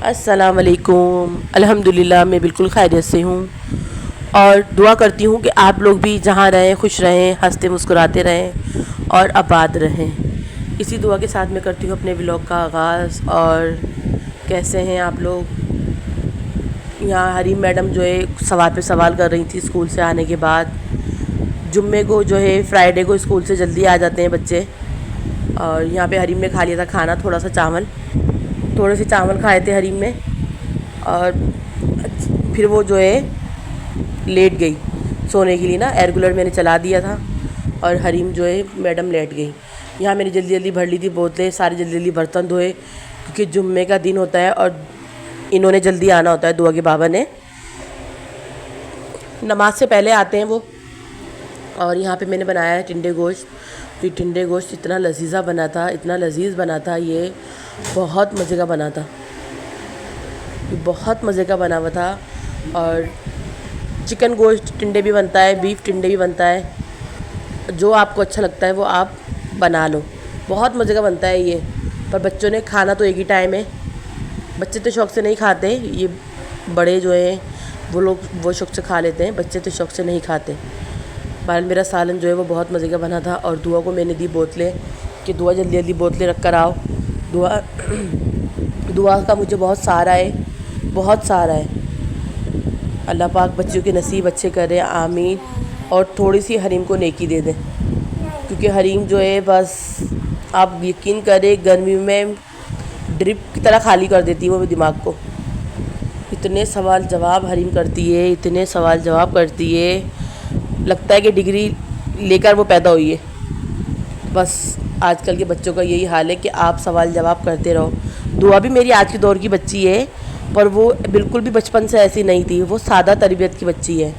السلام علیکم۔ الحمدللہ میں بالکل خیریت سے ہوں اور دعا کرتی ہوں کہ آپ لوگ بھی جہاں رہیں خوش رہیں، ہنستے مسکراتے رہیں اور آباد رہیں۔ اسی دعا کے ساتھ میں کرتی ہوں اپنے ولاگ کا آغاز۔ اور کیسے ہیں آپ لوگ؟ یہاں حریم میڈم جو ہے سوال پہ سوال کر رہی تھی اسکول سے آنے کے بعد۔ جمعے کو جو ہے فرائیڈے کو اسکول سے جلدی آ جاتے ہیں بچے، اور یہاں پہ حریم نے کھا لیا تھا کھانا، تھوڑے سے چاول کھائے تھے حریم نے، اور پھر وہ جو ہے لیٹ گئی سونے کے لیے نا، ایئر کولر میں نے چلا دیا تھا اور حریم جو ہے میڈم لیٹ گئی۔ یہاں میں نے جلدی جلدی بھر لی تھی بوتلیں، سارے جلدی جلدی برتن دھوئے کیونکہ جمعے کا دن ہوتا ہے اور انہوں نے جلدی آنا ہوتا ہے، دعا کے بابا نے نماز سے پہلے آتے ہیں وہ۔ اور یہاں پہ میں نے بنایا ہے ٹنڈے گوشت۔ یہ ٹنڈے گوشت اتنا لذیذہ بنا تھا، اتنا لذیذ بنا تھا، یہ بہت مزے کا بنا تھا، بہت مزے کا بنا ہوا تھا۔ اور چکن گوشت ٹنڈے بھی بنتا ہے، بیف ٹنڈے بھی بنتا ہے، جو آپ کو اچھا لگتا ہے وہ آپ بنا لو، بہت مزے کا بنتا ہے یہ۔ پر بچوں نے کھانا تو ایک ہی ٹائم ہے، بچے تو شوق سے نہیں کھاتے، یہ بڑے جو ہیں وہ لوگ وہ شوق سے کھا لیتے ہیں، بچے تو شوق سے نہیں کھاتے۔ بہرحال میرا سالن جو ہے وہ بہت مزے کا بنا تھا۔ اور دعا کو میں نے دی بوتلیں کہ دعا جلدی جلدی بوتلیں رکھ کر آؤ، دعا کا مجھے بہت سہارا ہے، بہت سہارا ہے۔ اللہ پاک بچوں کے نصیب اچھے کرے، آمین۔ اور تھوڑی سی حریم کو نیکی دے دیں، کیونکہ حریم جو ہے بس آپ یقین کریں گرمی میں ڈرپ کی طرح خالی کر دیتی ہے وہ دماغ کو۔ اتنے سوال جواب حریم کرتی ہے، اتنے سوال جواب کرتی ہے، لگتا ہے کہ ڈگری لے کر وہ پیدا ہوئی ہے۔ بس آج کل کے بچوں کا یہی حال ہے کہ آپ سوال جواب کرتے رہو۔ دعا بھی میری آج کے دور کی بچی ہے، پر وہ بالکل بھی بچپن سے ایسی نہیں تھی، وہ سادہ تربیت کی بچی ہے۔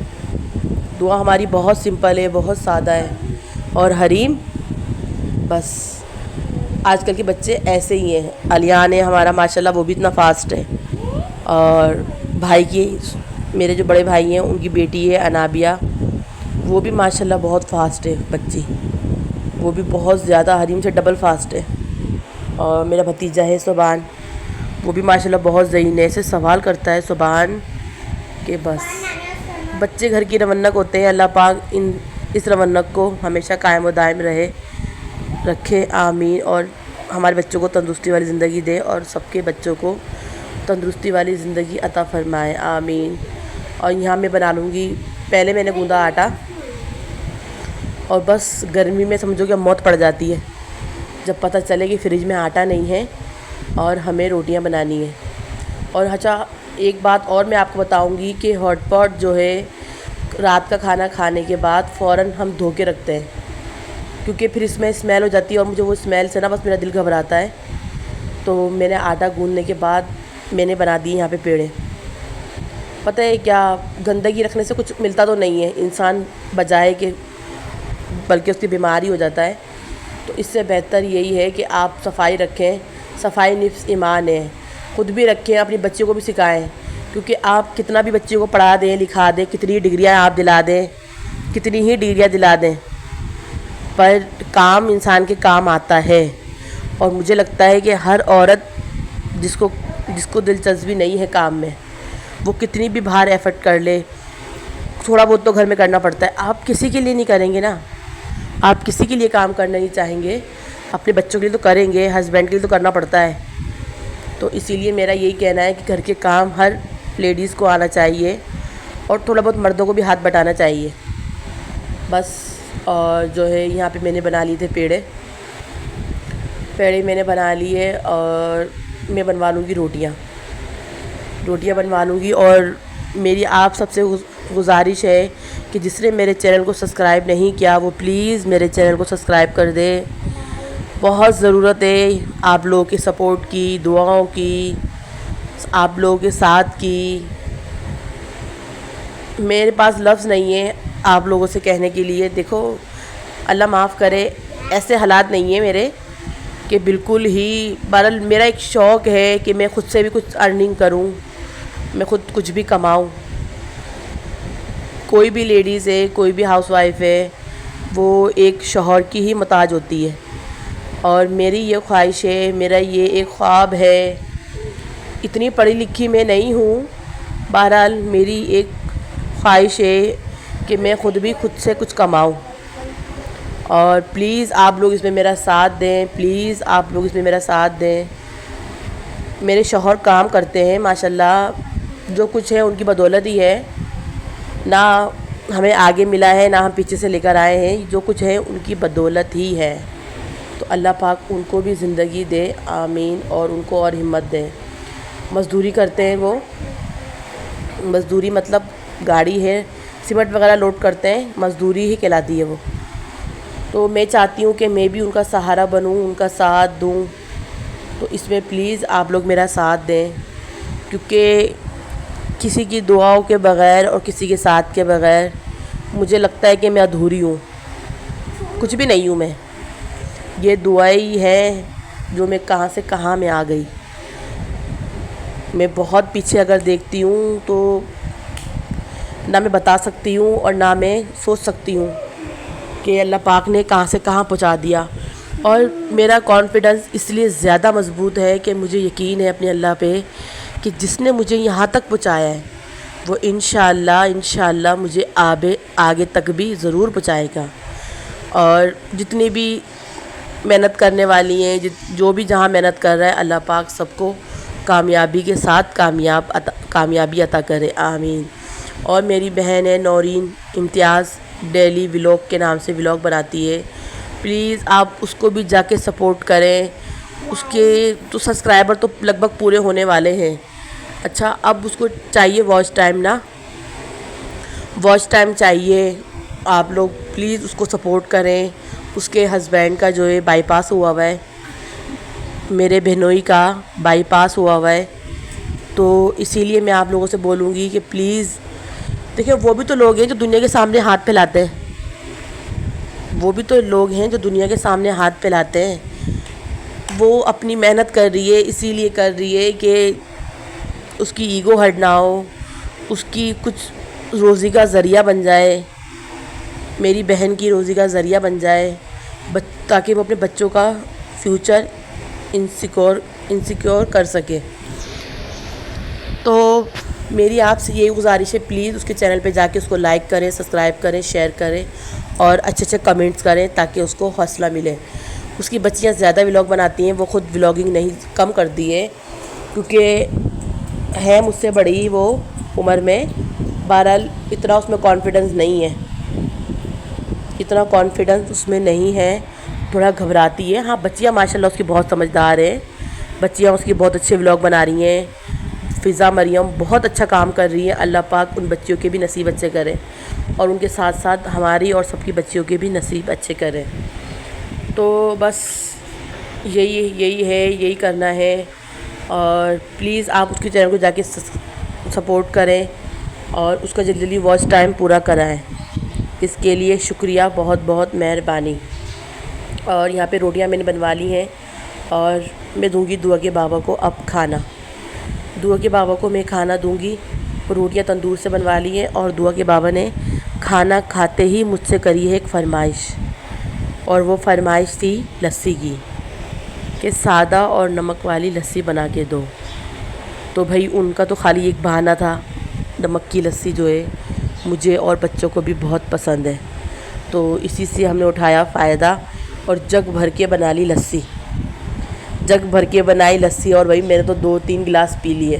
دعا ہماری بہت سمپل ہے، بہت سادہ ہے، اور حریم بس آج کل کے بچے ایسے ہی ہیں۔ علیان ہے ہمارا ماشاءاللہ، وہ بھی اتنا فاسٹ ہے۔ اور بھائی کی، میرے جو بڑے بھائی ہیں ان کی بیٹی ہے انابیہ، وہ بھی ماشاءاللہ بہت فاسٹ ہے بچی، وہ بھی بہت زیادہ حریم سے ڈبل فاسٹ ہے۔ اور میرا بھتیجا ہے سبحان، وہ بھی ماشاءاللہ بہت ذہین ہے، ایسے سوال کرتا ہے سبحان کہ بس بچے گھر کی رونق ہوتے ہیں۔ اللہ پاک اس رونق کو ہمیشہ قائم و دائم رکھے، آمین۔ اور ہمارے بچوں کو تندرستی والی زندگی دے، اور سب کے بچوں کو تندرستی والی زندگی عطا فرمائے، آمین۔ اور یہاں میں بنا لوں گی، پہلے میں نے گوندھا آٹا، اور بس گرمی میں سمجھو کہ موت پڑ جاتی ہے جب پتہ چلے کہ فریج میں آٹا نہیں ہے اور ہمیں روٹیاں بنانی ہیں۔ اور اچھا ایک بات اور میں آپ کو بتاؤں گی کہ ہاٹ پاٹ جو ہے رات کا کھانا کھانے کے بعد فوراً ہم دھو کے رکھتے ہیں، کیونکہ پھر اس میں اسمیل ہو جاتی ہے، اور مجھے وہ اسمیل سے نا بس میرا دل گھبراتا ہے۔ تو میں نے آٹا گوندھنے کے بعد میں نے بنا دی یہاں پہ پیڑے۔ پتہ ہے کیا، گندگی رکھنے سے کچھ ملتا تو نہیں ہے، انسان بجائے کہ بلکہ اس کی بیماری ہو جاتا ہے۔ تو اس سے بہتر یہی ہے کہ آپ صفائی رکھیں، صفائی نفس ایمان ہے، خود بھی رکھیں، اپنی بچیوں کو بھی سکھائیں، کیونکہ آپ کتنا بھی بچیوں کو پڑھا دیں لکھا دیں، کتنی ڈگریاں آپ دلا دیں، کتنی ہی ڈگریاں دلا دیں، پر کام انسان کے کام آتا ہے۔ اور مجھے لگتا ہے کہ ہر عورت جس کو دلچسپی نہیں ہے کام میں، وہ کتنی بھی باہر ایفرٹ کر لے، تھوڑا بہت تو گھر میں کرنا پڑتا ہے۔ آپ کسی کے لیے نہیں کریں گے نا، آپ کسی کے لیے کام کرنا نہیں چاہیں گے، اپنے بچوں کے لیے تو کریں گے، ہسبینڈ کے لیے تو کرنا پڑتا ہے۔ تو اسی لیے میرا یہی کہنا ہے کہ گھر کے کام ہر لیڈیز کو آنا چاہیے، اور تھوڑا بہت مردوں کو بھی ہاتھ بٹانا چاہیے بس۔ اور جو ہے یہاں پہ میں نے بنا لیے تھے پیڑے میں نے بنا لیے، اور میں بنوا لوں گی روٹیاں بنوا لوں گی۔ اور میری آپ سب سے گزارش ہے کہ جس نے میرے چینل کو سبسکرائب نہیں کیا وہ پلیز میرے چینل کو سبسکرائب کر دے، بہت ضرورت ہے آپ لوگوں کی سپورٹ کی، دعاؤں کی، آپ لوگوں کے ساتھ کی۔ میرے پاس لفظ نہیں ہے آپ لوگوں سے کہنے کے لیے۔ دیکھو اللہ معاف کرے، ایسے حالات نہیں ہیں میرے کہ بالکل ہی، بہرحال میرا ایک شوق ہے کہ میں خود سے بھی کچھ ارننگ کروں، میں خود کچھ بھی کماؤں۔ کوئی بھی لیڈیز ہے، کوئی بھی ہاؤس وائف ہے، وہ ایک شوہر کی ہی محتاج ہوتی ہے، اور میری یہ خواہش ہے، میرا یہ ایک خواب ہے اتنی پڑھی لکھی میں نہیں ہوں، بہرحال میری ایک خواہش ہے کہ میں خود بھی خود سے کچھ کماؤں، اور پلیز آپ لوگ اس میں میرا ساتھ دیں، پلیز آپ لوگ اس میں میرا ساتھ دیں۔ میرے شوہر کام کرتے ہیں ماشاءاللہ، جو کچھ ہے ان کی بدولت ہی ہے، نہ ہمیں آگے ملا ہے نہ ہم پیچھے سے لے کر آئے ہیں، جو کچھ ہے ان کی بدولت ہی ہے۔ تو اللہ پاک ان کو بھی زندگی دے، آمین، اور ان کو اور ہمت دے۔ مزدوری کرتے ہیں وہ، مزدوری مطلب گاڑی ہے، سیمنٹ وغیرہ لوڈ کرتے ہیں، مزدوری ہی کہلاتی ہے وہ۔ تو میں چاہتی ہوں کہ میں بھی ان کا سہارا بنوں، ان کا ساتھ دوں، تو اس میں پلیز آپ لوگ میرا ساتھ دیں، کیونکہ کسی کی دعاؤں کے بغیر اور کسی کے ساتھ کے بغیر مجھے لگتا ہے کہ میں ادھوری ہوں، کچھ بھی نہیں ہوں میں۔ یہ دعائیں ہی ہے جو میں کہاں سے کہاں میں آ گئی۔ میں بہت پیچھے اگر دیکھتی ہوں تو نہ میں بتا سکتی ہوں اور نہ میں سوچ سکتی ہوں کہ اللہ پاک نے کہاں سے کہاں پہنچا دیا۔ اور میرا کانفیڈنس اس لیے زیادہ مضبوط ہے کہ مجھے یقین ہے اپنے اللہ پہ کہ جس نے مجھے یہاں تک پہنچایا ہے وہ انشاءاللہ مجھے آگے تک بھی ضرور پہنچائے گا۔ اور جتنی بھی محنت کرنے والی ہیں، جو بھی جہاں محنت کر رہا ہے، اللہ پاک سب کو کامیابی کے ساتھ کامیابی عطا کرے، آمین۔ اور میری بہن ہے نورین امتیاز، ڈیلی ولاگ کے نام سے ولاگ بناتی ہے، پلیز آپ اس کو بھی جا کے سپورٹ کریں۔ اس کے تو سبسکرائبر تو لگ بھگ پورے ہونے والے ہیں۔ اچھا، اب اس کو چاہیے واچ ٹائم، نا واچ ٹائم چاہیے، آپ لوگ پلیز اس کو سپورٹ کریں۔ اس کے ہسبینڈ کا جو ہے بائی پاس ہوا ہے، میرے بہنوئی کا بائی پاس ہوا ہے، تو اسی لیے میں آپ لوگوں سے بولوں گی کہ پلیز دیکھیں، وہ بھی تو لوگ ہیں جو دنیا کے سامنے ہاتھ پھیلاتے ہیں، وہ بھی تو لوگ ہیں جو دنیا کے سامنے ہاتھ پھیلاتے ہیں۔ وہ اپنی محنت کر رہی ہے، اسی لیے کر رہی ہے کہ اس کی ایگو ہرٹ نہ ہو، اس کی کچھ روزی کا ذریعہ بن جائے، میری بہن کی روزی کا ذریعہ بن جائے، تاکہ وہ اپنے بچوں کا فیوچر انسیکیور کر سکے۔ تو میری آپ سے یہی گزارش ہے، پلیز اس کے چینل پہ جا کے اس کو لائک کریں، سبسکرائب کریں، شیئر کریں اور اچھے اچھے کمنٹس کریں تاکہ اس کو حوصلہ ملے۔ اس کی بچیاں زیادہ ولاگ بناتی ہیں، وہ خود ولاگنگ نہیں کم کر دی ہے کیونکہ ہے مجھ سے بڑی وہ عمر میں، بہرحال اتنا اس میں کانفیڈنس نہیں ہے، اتنا کانفیڈنس اس میں نہیں ہے، تھوڑا گھبراتی ہے۔ ہاں، بچیاں ماشاءاللہ اس کی بہت سمجھدار ہیں، بچیاں اس کی بہت اچھے ولاگ بنا رہی ہیں۔ فضا مریم بہت اچھا کام کر رہی ہے، اللہ پاک ان بچیوں کے بھی نصیب اچھے کرے اور ان کے ساتھ ساتھ ہماری اور سب کی بچیوں کے بھی نصیب اچھے کرے۔ تو بس یہی ہے، یہی کرنا ہے، اور پلیز آپ اس کے چینل کو جا کے سپورٹ کریں اور اس کا جلدی واچ ٹائم پورا کرائیں، اس کے لیے شکریہ، بہت بہت مہربانی۔ اور یہاں پہ روٹیاں میں نے بنوا لی ہیں اور میں دوں گی دعا کے بابا کو اب کھانا، دعا کے بابا کو میں کھانا دوں گی۔ روٹیاں تندور سے بنوا لی ہیں اور دعا کے بابا نے کھانا کھاتے ہی مجھ سے کری ہے ایک فرمائش، اور وہ فرمائش تھی لسی کی، کہ سادہ اور نمک والی لسی بنا کے دو۔ تو بھائی ان کا تو خالی ایک بہانہ تھا، نمک کی لسی جو ہے مجھے اور بچوں کو بھی بہت پسند ہے، تو اسی سے ہم نے اٹھایا فائدہ اور جگ بھر کے بنا لی لسی، جگ بھر کے بنائی لسی، اور بھائی میں نے تو 2-3 گلاس پی لیے،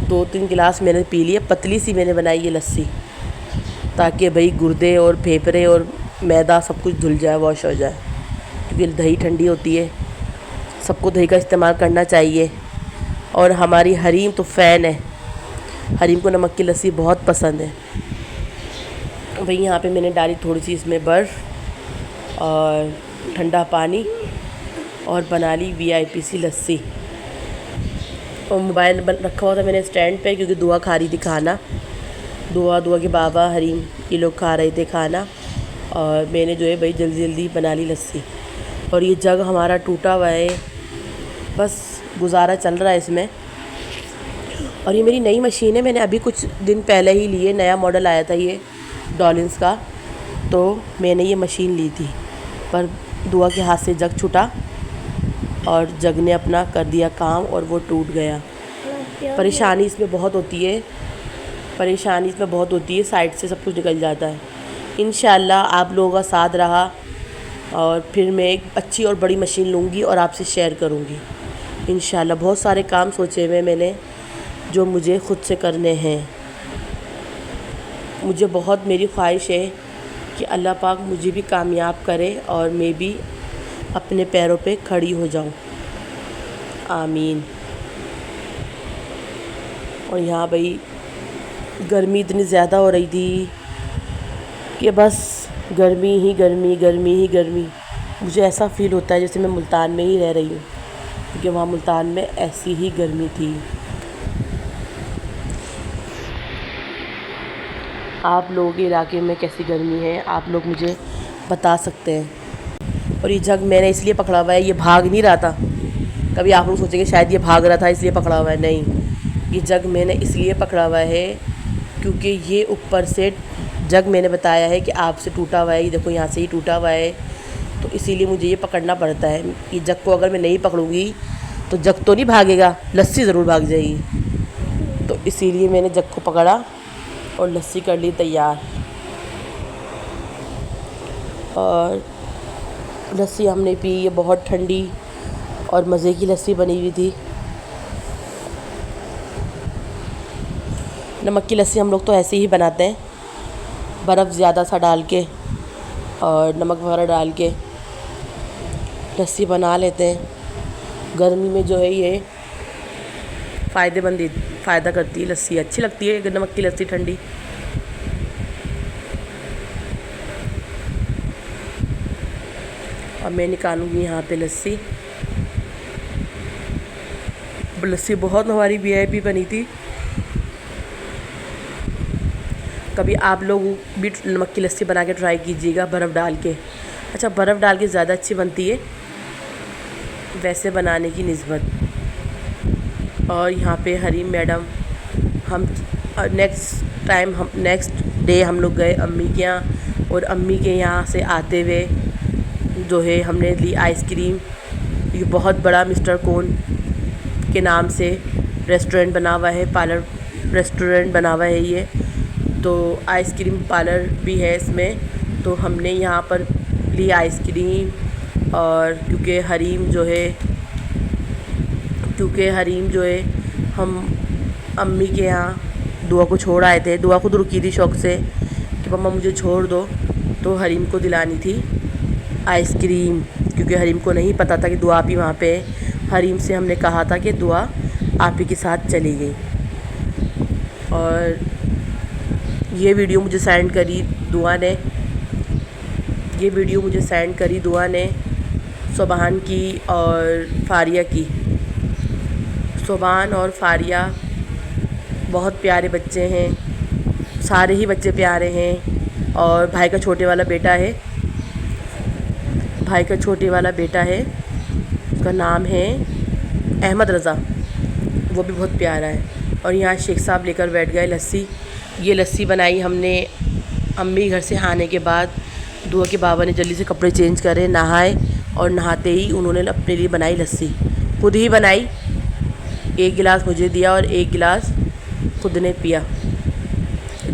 2-3 گلاس میں نے پی لیے، پتلی سی میں نے بنائی یہ لسی تاکہ بھائی گردے اور پھیپھڑے اور میدا سب کچھ دھل جائے، واش ہو جائے، کیونکہ دہی ٹھنڈی ہوتی ہے، سب کو دہی کا استعمال کرنا چاہیے۔ اور ہماری حریم تو فین ہے، حریم کو نمک کی لسی بہت پسند ہے۔ بھئی یہاں پہ میں نے ڈالی تھوڑی سی اس میں برف اور ٹھنڈا پانی اور بنا لی VIP سی لسی، اور موبائل رکھا ہوا تھا میں نے اسٹینڈ پہ کیونکہ دعا کھا رہی تھی کھانا، دعا کے بابا حریم یہ لوگ کھا رہے تھے کھانا، اور میں نے جو ہے بھائی جلدی جلدی بنا لی لسی۔ اور یہ جگ ہمارا ٹوٹا ہوا ہے، بس گزارا چل رہا ہے اس میں۔ اور یہ میری نئی مشین ہے، میں نے ابھی کچھ دن پہلے ہی لی ہے، نیا ماڈل آیا تھا یہ ڈولنس کا، تو میں نے یہ مشین لی تھی، پر دعا کے ہاتھ سے جگ چھٹا اور جگ نے اپنا کر دیا کام اور وہ ٹوٹ گیا۔ پریشانی اس میں بہت ہوتی ہے، سائڈ سے سب کچھ نکل جاتا ہے۔ انشاءاللہ آپ لوگوں کا ساتھ رہا اور پھر میں ایک اچھی اور بڑی مشین لوں گی اور آپ سے شیئر کروں گی انشاءاللہ۔ بہت سارے کام سوچے ہوئے میں نے جو مجھے خود سے کرنے ہیں۔ مجھے بہت میری خواہش ہے کہ اللہ پاک مجھے بھی کامیاب کرے اور میں بھی اپنے پیروں پہ کھڑی ہو جاؤں، آمین۔ اور یہاں بھائی گرمی اتنی زیادہ ہو رہی تھی کہ بس گرمی ہی گرمی۔ مجھے ایسا فیل ہوتا ہے جیسے میں ملتان میں ہی رہ رہی ہوں، کیونکہ وہاں ملتان میں ایسی ہی گرمی تھی۔ آپ لوگوں کے علاقے میں کیسی گرمی ہے آپ لوگ مجھے بتا سکتے ہیں۔ اور یہ جگ میں نے اس لیے پکڑا ہوا ہے، یہ بھاگ نہیں رہا تھا۔ کبھی آپ لوگ سوچیں گے شاید یہ بھاگ رہا تھا اس لیے پکڑا ہوا ہے، نہیں، یہ جگ میں نے اس لیے پکڑا ہوا ہے کیونکہ یہ اوپر سے جگ میں نے بتایا ہے کہ آپ سے ٹوٹا ہوا ہے، یہ دیکھو یہاں سے ہی ٹوٹا ہوا ہے، تو اسی لیے مجھے یہ پکڑنا پڑتا ہے۔ یہ جگ کو اگر میں نہیں پکڑوں گی تو جگ تو نہیں بھاگے گا، لسی ضرور بھاگ جائے گی، تو اسی لیے میں نے جگ کو پکڑا اور لسی کر لی تیار۔ اور لسی ہم نے پی، یہ بہت ٹھنڈی اور مزے کی لسی بنی ہوئی تھی۔ نمک کی لسی ہم لوگ تو ایسے ہی بناتے ہیں، برف زیادہ سا ڈال کے اور نمک وغیرہ ڈال کے لسی بنا لیتے ہیں۔ گرمی میں جو ہے یہ فائدہ کرتی ہے، لسی اچھی لگتی ہے نمک کی لسی ٹھنڈی۔ اور میں نکالوں گی یہاں پہ لسی بہت ہماری VIP بنی تھی۔ کبھی آپ لوگ بھی نمک کی لسی بنا کے ٹرائی کیجیے گا برف ڈال کے۔ اچھا برف ڈال کے زیادہ اچھی بنتی ہے ویسے بنانے کی نسبت۔ اور یہاں پہ حریم میڈم ہم نیکسٹ ڈے ہم لوگ گئے امی کے یہاں، اور امی کے یہاں سے آتے ہوئے جو ہے ہم نے لی آئس کریم۔ یہ بہت بڑا مسٹر کون کے نام سے ریسٹورینٹ بنا ہوا ہے، ریسٹورینٹ بنا ہوا ہے یہ، تو آئس کریم پارلر بھی ہے اس میں، تو ہم نے یہاں پر لی آئس کریم۔ اور کیونکہ حریم جو ہے ہم امی کے یہاں دعا کو چھوڑ آئے تھے، دعا خود رکی تھی شوق سے کہ مما مجھے چھوڑ دو، تو حریم کو دلانی تھی آئس کریم، کیونکہ حریم کو نہیں پتہ تھا کہ دعا بھی وہاں پہ ہے۔ حریم سے ہم نے کہا تھا کہ دعا آپ ہی کے ساتھ چلی گئی۔ اور یہ ویڈیو مجھے سینڈ کری دعا نے صبحان کی اور فاریہ کی۔ صبحان اور فاریہ بہت پیارے بچے ہیں، سارے ہی بچے پیارے ہیں۔ اور بھائی کا چھوٹے والا بیٹا ہے، اس کا نام ہے احمد رضا، وہ بھی بہت پیارا ہے۔ اور یہاں شیخ صاحب لے کر بیٹھ گئے لسی۔ یہ لسی بنائی ہم نے امی گھر سے آنے کے بعد۔ دعا کے بابا نے جلدی سے کپڑے چینج کرے، نہائے، اور نہاتے ہی انہوں نے اپنے لیے بنائی لسی، خود ہی بنائی۔ ایک گلاس مجھے دیا اور ایک گلاس خود نے پیا۔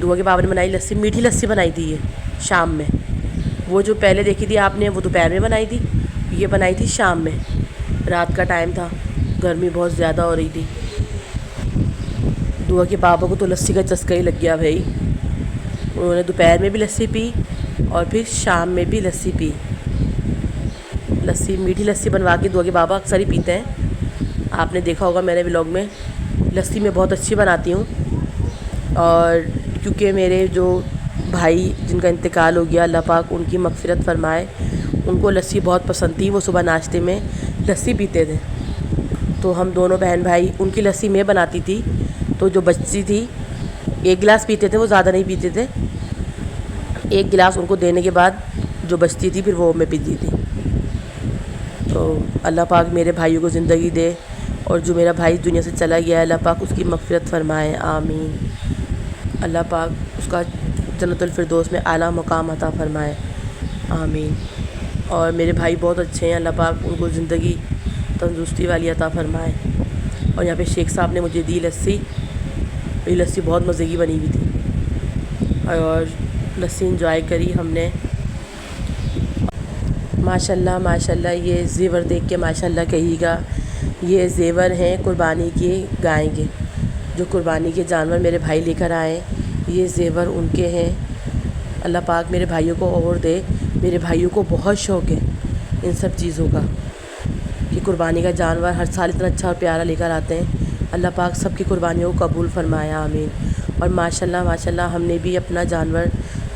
دعا کے بابا نے بنائی لسی، میٹھی لسی بنائی تھی یہ شام میں۔ وہ جو پہلے دیکھی تھی آپ نے وہ دوپہر میں بنائی تھی، یہ بنائی تھی شام میں، رات کا ٹائم تھا، گرمی بہت زیادہ ہو رہی تھی۔ دعا کے بابا کو تو لسی کا چسکا ہی لگ گیا بھائی، انہوں نے دوپہر میں بھی لسی پی اور پھر شام میں بھی لسی پی۔ میٹھی لسی بنوا کے دعا کے بابا اکثر ہی پیتے ہیں، آپ نے دیکھا ہوگا میرے ولاگ میں۔ لسی میں بہت اچھی بناتی ہوں، اور کیونکہ میرے جو بھائی جن کا انتقال ہو گیا اللہ پاک ان کی مغفرت فرمائے، ان کو لسی بہت پسند تھی، وہ صبح ناشتے میں لسی پیتے تھے، تو ہم دونوں بہن بھائی ان کی لسی میں بناتی تھی، تو جو بچتی تھی ایک گلاس پیتے تھے، وہ زیادہ نہیں پیتے تھے، ایک گلاس ان کو دینے کے بعد جو بچتی تھی پھر وہ میں پیتی تھی۔ تو اللہ پاک میرے بھائیوں کو زندگی دے، اور جو میرا بھائی دنیا سے چلا گیا ہے اللہ پاک اس کی مغفرت فرمائے، آمین۔ اللہ پاک اس کا جنت الفردوس میں اعلیٰ مقام عطا فرمائے، آمین۔ اور میرے بھائی بہت اچھے ہیں، اللہ پاک ان کو زندگی تندرستی والی عطا فرمائے۔ اور یہاں پہ شیخ صاحب نے مجھے دی لسی، یہ لسی بہت مزے کی بنی ہوئی تھی اور لسی انجوائے کری ہم نے۔ ماشاءاللہ ماشاءاللہ، یہ زیور دیکھ کے ماشاءاللہ کہیے گا، یہ زیور ہیں قربانی کے گائیں کے، جو قربانی کے جانور میرے بھائی لے کر آئے، یہ زیور ان کے ہیں۔ اللہ پاک میرے بھائیوں کو اور دے، میرے بھائیوں کو بہت شوق ہے ان سب چیزوں کا کہ قربانی کا جانور ہر سال اتنا اچھا اور پیارا لے کر آتے ہیں۔ اللہ پاک سب کی قربانیوں کو قبول فرمائے، آمین۔ اور ماشاءاللہ ماشاءاللہ ہم نے بھی اپنا جانور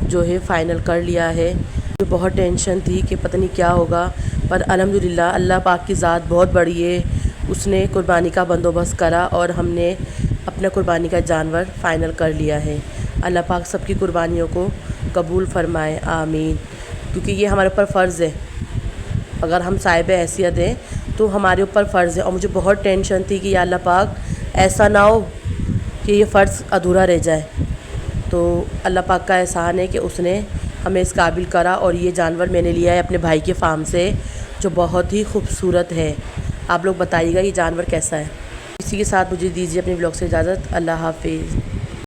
جو ہے فائنل کر لیا ہے۔ جو بہت ٹینشن تھی کہ پتہ نہیں کیا ہوگا، پر الحمدللہ اللہ پاک کی ذات بہت بڑی ہے، اس نے قربانی کا بندوبست کرا اور ہم نے اپنا قربانی کا جانور فائنل کر لیا ہے۔ اللہ پاک سب کی قربانیوں کو قبول فرمائے، آمین۔ کیونکہ یہ ہمارے اوپر فرض ہے، اگر ہم صاحب حیثیت ہیں تو ہمارے اوپر فرض ہے۔ اور مجھے بہت ٹینشن تھی کہ یا اللہ پاک ایسا نہ ہو کہ یہ فرض ادھورا رہ جائے، تو اللہ پاک کا احسان ہے کہ اس نے ہمیں اس قابل کرا۔ اور یہ جانور میں نے لیا ہے اپنے بھائی کے فارم سے، جو بہت ہی خوبصورت ہے۔ آپ لوگ بتائیے گا یہ جانور کیسا ہے۔ اسی کے ساتھ مجھے دیجیے اپنے بلاگ سے اجازت۔ اللہ حافظ۔